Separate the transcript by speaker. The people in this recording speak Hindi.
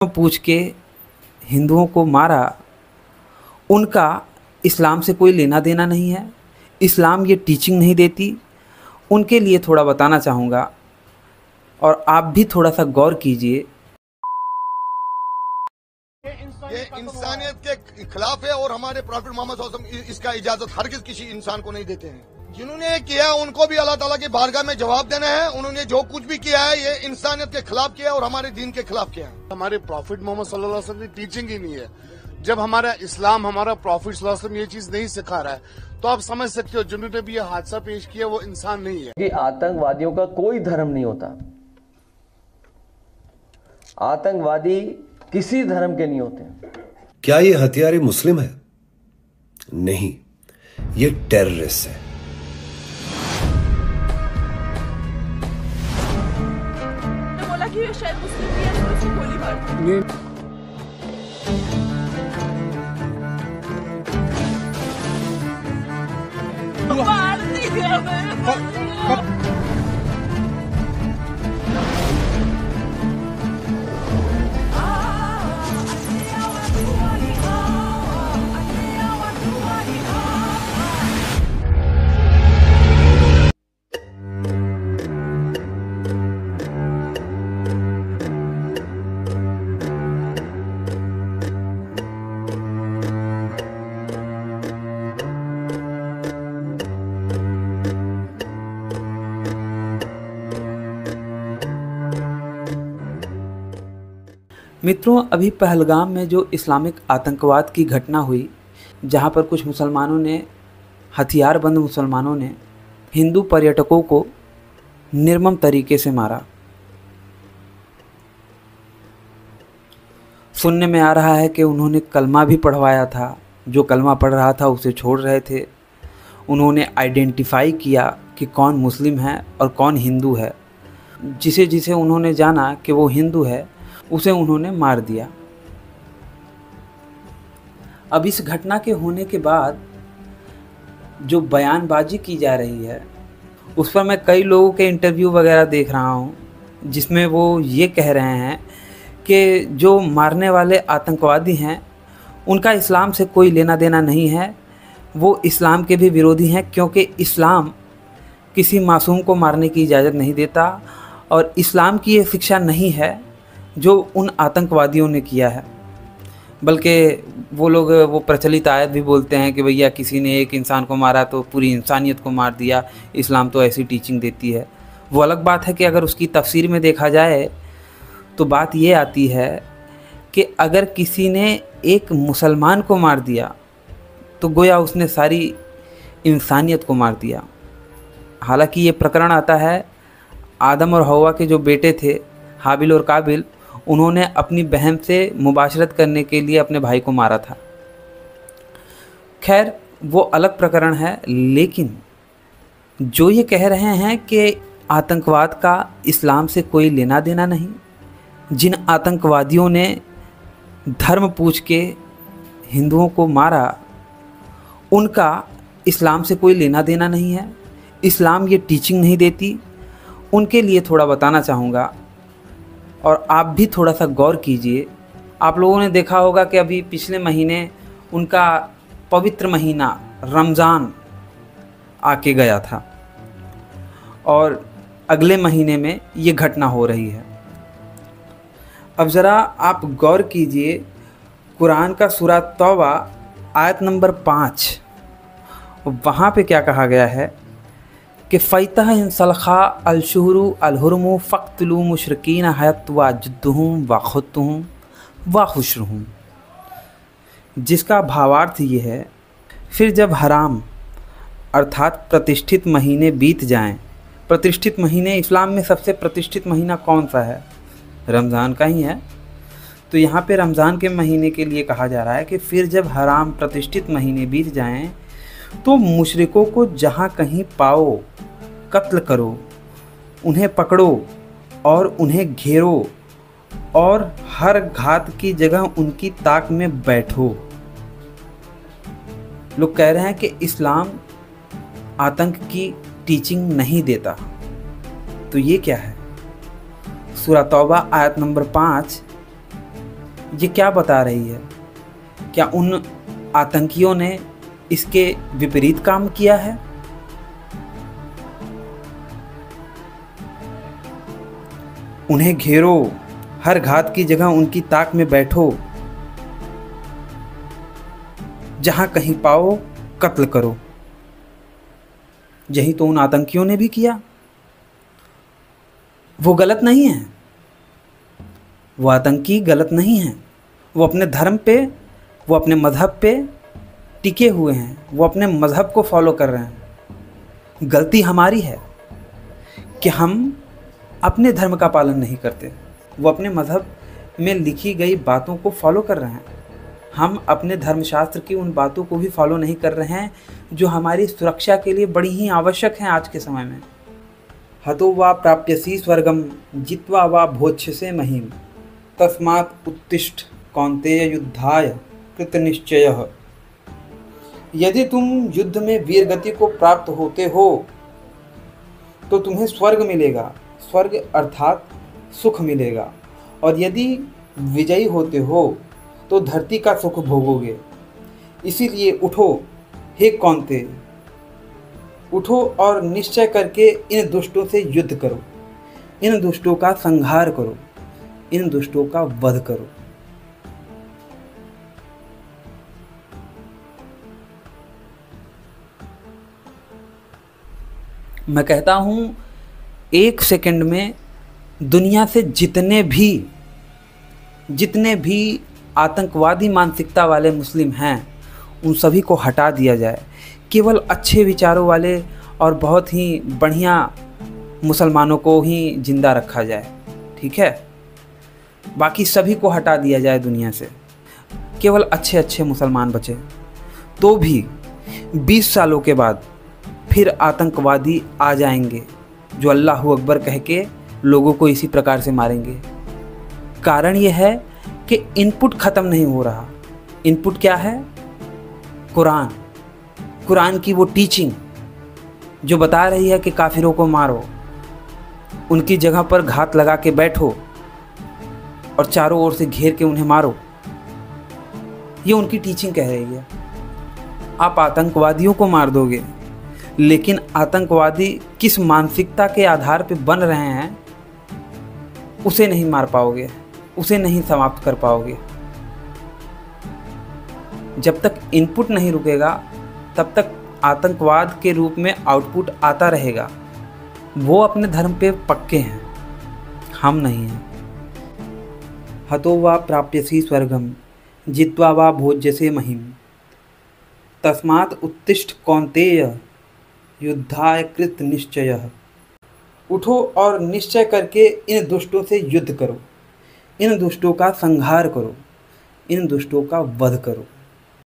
Speaker 1: पूछ के हिंदुओं को मारा, उनका इस्लाम से कोई लेना देना नहीं है। इस्लाम ये टीचिंग नहीं देती। उनके लिए थोड़ा बताना चाहूँगा और आप भी थोड़ा सा गौर कीजिए।
Speaker 2: ये इंसानियत के खिलाफ है और हमारे प्रॉफिट मोहम्मद सल्लल्लाहु अलैहि वसल्लम इसका इजाजत हरगिज़ किसी इंसान को नहीं देते हैं। जिन्होंने ये किया उनको भी अल्लाह ताला की बारगाह में जवाब देना है। उन्होंने जो कुछ भी किया है ये इंसानियत के खिलाफ किया और हमारे दीन के खिलाफ किया है।
Speaker 3: हमारे प्रॉफिट मोहम्मद सल्लल्लाहु अलैहि वसल्लम की टीचिंग ही नहीं है। जब हमारा इस्लाम, हमारा प्रॉफिट सल्लल्लाहु अलैहि वसल्लम ये चीज नहीं सिखा रहा है तो आप समझ सकते हो जिन्होंने भी ये हादसा पेश किया वो इंसान नहीं है।
Speaker 4: कि आतंकवादियों का कोई धर्म नहीं होता। आतंकवादी किसी धर्म के नहीं होते।
Speaker 5: क्या ये हथियार मुस्लिम है? नहीं, ये टेररिस्ट है।
Speaker 6: बोला कि ये शायद मुस्लिम भी है तो उसको गोली मार
Speaker 1: मित्रों, अभी पहलगाम में जो इस्लामिक आतंकवाद की घटना हुई, जहां पर कुछ मुसलमानों ने, हथियारबंद मुसलमानों ने हिंदू पर्यटकों को निर्मम तरीके से मारा। सुनने में आ रहा है कि उन्होंने कलमा भी पढ़वाया था। जो कलमा पढ़ रहा था उसे छोड़ रहे थे। उन्होंने आइडेंटिफाई किया कि कौन मुस्लिम है और कौन हिंदू है। जिसे जिसे उन्होंने जाना कि वो हिंदू है उसे उन्होंने मार दिया। अब इस घटना के होने के बाद जो बयानबाजी की जा रही है उस पर मैं कई लोगों के इंटरव्यू वगैरह देख रहा हूँ, जिसमें वो ये कह रहे हैं कि जो मारने वाले आतंकवादी हैं उनका इस्लाम से कोई लेना देना नहीं है। वो इस्लाम के भी विरोधी हैं, क्योंकि इस्लाम किसी मासूम को मारने की इजाज़त नहीं देता और इस्लाम की ये शिक्षा नहीं है जो उन आतंकवादियों ने किया है। बल्कि वो लोग वो प्रचलित आयत भी बोलते हैं कि भैया किसी ने एक इंसान को मारा तो पूरी इंसानियत को मार दिया, इस्लाम तो ऐसी टीचिंग देती है। वो अलग बात है कि अगर उसकी तफसीर में देखा जाए तो बात ये आती है कि अगर किसी ने एक मुसलमान को मार दिया तो गोया उसने सारी इंसानियत को मार दिया। हालांकि ये प्रकरण आता है आदम और हव्वा के जो बेटे थे हाबिल और काबिल, उन्होंने अपनी बहन से मुबाशरत करने के लिए अपने भाई को मारा था। खैर वो अलग प्रकरण है, लेकिन जो ये कह रहे हैं कि आतंकवाद का इस्लाम से कोई लेना देना नहीं, जिन आतंकवादियों ने धर्म पूछ के हिंदुओं को मारा, उनका इस्लाम से कोई लेना देना नहीं है। इस्लाम ये टीचिंग नहीं देती। उनके लिए थोड़ा बताना चाहूँगा और आप भी थोड़ा सा गौर कीजिए। आप लोगों ने देखा होगा कि अभी पिछले महीने उनका पवित्र महीना रमज़ान आके गया था और अगले महीने में ये घटना हो रही है। अब ज़रा आप गौर कीजिए, कुरान का सूरा तौबा आयत नंबर 5, वहाँ पे क्या कहा गया है कि फ़ैतह इंसलखा अलशुरू अलहुरमु फ़क्तलू मुशरकीन हयत वाजुद्दुहुम व खुत्तुहुम व खुशरुहुम, जिसका भावार्थ ये है, फिर जब हराम अर्थात प्रतिष्ठित महीने बीत जाएं। प्रतिष्ठित महीने, इस्लाम में सबसे प्रतिष्ठित महीना कौन सा है? रमज़ान का ही है। तो यहाँ पे रमज़ान के महीने के लिए कहा जा रहा है कि फिर जब हराम प्रतिष्ठित महीने बीत जाएं तो मुशरिकों को जहाँ कहीं पाओ कत्ल करो, उन्हें पकड़ो और उन्हें घेरो और हर घात की जगह उनकी ताक में बैठो। लोग कह रहे हैं कि इस्लाम आतंक की टीचिंग नहीं देता। तो ये क्या है? सूरा तौबा आयत नंबर 5 ये क्या बता रही है? क्या उन आतंकियों ने इसके विपरीत काम किया है? उन्हें घेरो, हर घात की जगह उनकी ताक में बैठो, जहां कहीं पाओ कत्ल करो। यही तो उन आतंकियों ने भी किया। वो गलत नहीं है, वो आतंकी गलत नहीं है। वो अपने धर्म पे, वो अपने मज़हब पे टिके हुए हैं, वो अपने मज़हब को फॉलो कर रहे हैं। गलती हमारी है कि हम अपने धर्म का पालन नहीं करते। वो अपने मज़हब में लिखी गई बातों को फॉलो कर रहे हैं, हम अपने धर्मशास्त्र की उन बातों को भी फॉलो नहीं कर रहे हैं जो हमारी सुरक्षा के लिए बड़ी ही आवश्यक हैं आज के समय में। हतो वा प्राप्यसी स्वर्गम जित्वा वा भोज्यसे महीम तस्मात् उत्तिष्ठ कौन्तेय युद्धाय कृतनिश्चयः। यदि तुम युद्ध में वीर गति को प्राप्त होते हो तो तुम्हें स्वर्ग मिलेगा, स्वर्ग अर्थात सुख मिलेगा, और यदि विजयी होते हो तो धरती का सुख भोगोगे। इसीलिए उठो हे कौन्तेय, उठो और निश्चय करके इन दुष्टों से युद्ध करो, इन दुष्टों का संहार करो, इन दुष्टों का वध करो। मैं कहता हूँ, एक सेकंड में दुनिया से जितने भी आतंकवादी मानसिकता वाले मुस्लिम हैं उन सभी को हटा दिया जाए। केवल अच्छे विचारों वाले और बहुत ही बढ़िया मुसलमानों को ही जिंदा रखा जाए, ठीक है? बाकी सभी को हटा दिया जाए दुनिया से, केवल अच्छे अच्छे मुसलमान बचे। तो भी 20 सालों के बाद फिर आतंकवादी आ जाएंगे जो अल्लाहू अकबर कह के लोगों को इसी प्रकार से मारेंगे। कारण ये है कि इनपुट ख़त्म नहीं हो रहा। इनपुट क्या है? कुरान की वो टीचिंग जो बता रही है कि काफिरों को मारो, उनकी जगह पर घात लगा के बैठो और चारों ओर से घेर के उन्हें मारो। ये उनकी टीचिंग कह रही है। आप आतंकवादियों को मार दोगे, लेकिन आतंकवादी किस मानसिकता के आधार पर बन रहे हैं उसे नहीं मार पाओगे, उसे नहीं समाप्त कर पाओगे। जब तक इनपुट नहीं रुकेगा तब तक आतंकवाद के रूप में आउटपुट आता रहेगा। वो अपने धर्म पे पक्के हैं, हम नहीं हैं। हतो वा प्राप्यसी स्वर्गम जित्वा वा भोज्यसे महीम तस्मात् उत्तिष्ठ कौन्तेय युद्धाय कृत निश्चयः। उठो और निश्चय करके इन दुष्टों से युद्ध करो, इन दुष्टों का संहार करो, इन दुष्टों का वध करो।